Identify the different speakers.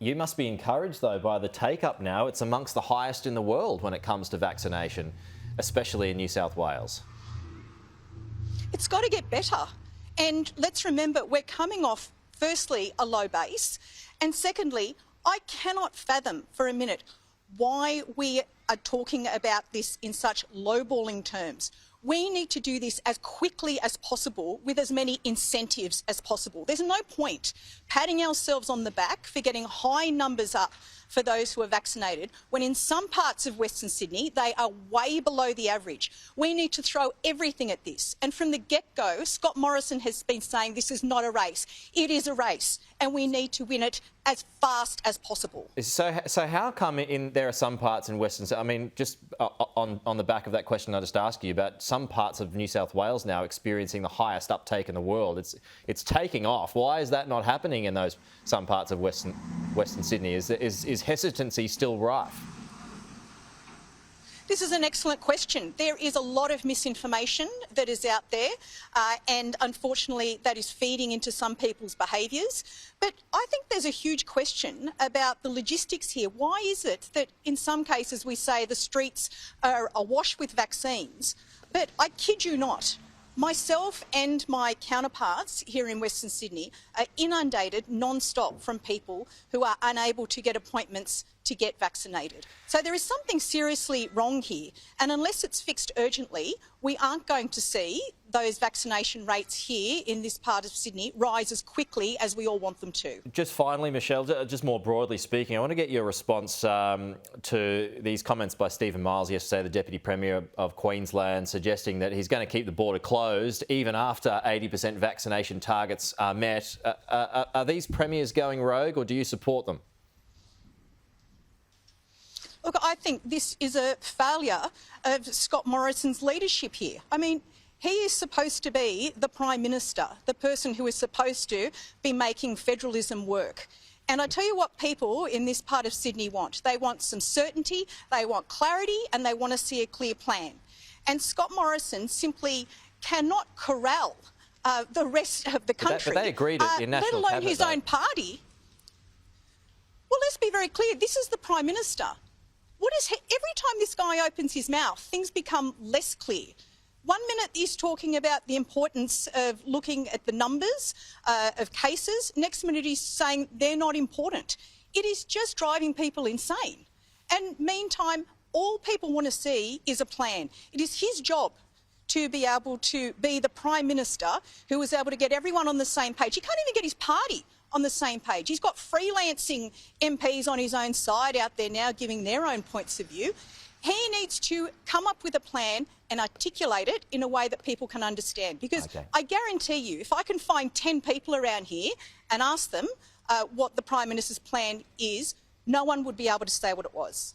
Speaker 1: You must be encouraged, though, by the take-up now. It's amongst the highest in the world when it comes to vaccination, especially in New South Wales.
Speaker 2: It's got to get better. And let's remember, we're coming off, firstly, a low base. And secondly, I cannot fathom for a minute why we are talking about this in such lowballing terms. We need to do this as quickly as possible with as many incentives as possible. There's no point patting ourselves on the back for getting high numbers up for those who are vaccinated when in some parts of Western Sydney they are way below the average. We need to throw everything at this. And from the get-go, Scott Morrison has been saying this is not a race. It is a race and we need to win it as fast as possible.
Speaker 1: So how come there are some parts in Western Sydney, I mean, just on the back of that question I just asked you about some parts of New South Wales now experiencing the highest uptake in the world. It's taking off. Why is that not happening in some parts of Western Sydney? Is hesitancy still rife?
Speaker 2: This is an excellent question. There is a lot of misinformation that is out there and unfortunately that is feeding into some people's behaviours. But I think there's a huge question about the logistics here. Why is it that in some cases we say the streets are awash with vaccines? But I kid you not, myself and my counterparts here in Western Sydney are inundated non-stop from people who are unable to get appointments to get vaccinated. So there is something seriously wrong here, and unless it's fixed urgently, we aren't going to see those vaccination rates here in this part of Sydney rise as quickly as we all want them to.
Speaker 1: Just finally, Michelle, just more broadly speaking, I want to get your response to these comments by Stephen Miles yesterday, the Deputy Premier of Queensland, suggesting that he's going to keep the border closed even after 80% vaccination targets are met. Are these premiers going rogue or do you support them?
Speaker 2: Look, I think this is a failure of Scott Morrison's leadership here. I mean, he is supposed to be the Prime Minister, the person who is supposed to be making federalism work. And I tell you what people in this part of Sydney want. They want some certainty, they want clarity, and they want to see a clear plan. And Scott Morrison simply cannot corral the rest of the country,
Speaker 1: but they agreed at your national
Speaker 2: let alone his own party. Well, let's be very clear. This is the Prime Minister. Every time this guy opens his mouth, things become less clear. 1 minute he's talking about the importance of looking at the numbers of cases. Next minute he's saying they're not important. It is just driving people insane. And meantime, all people want to see is a plan. It is his job to be able to be the Prime Minister who is able to get everyone on the same page. He can't even get his party on the same page. He's got freelancing MPs on his own side out there now giving their own points of view. He needs to come up with a plan and articulate it in a way that people can understand. Because I guarantee you, if I can find 10 people around here and ask them what the Prime Minister's plan is, no one would be able to say what it was.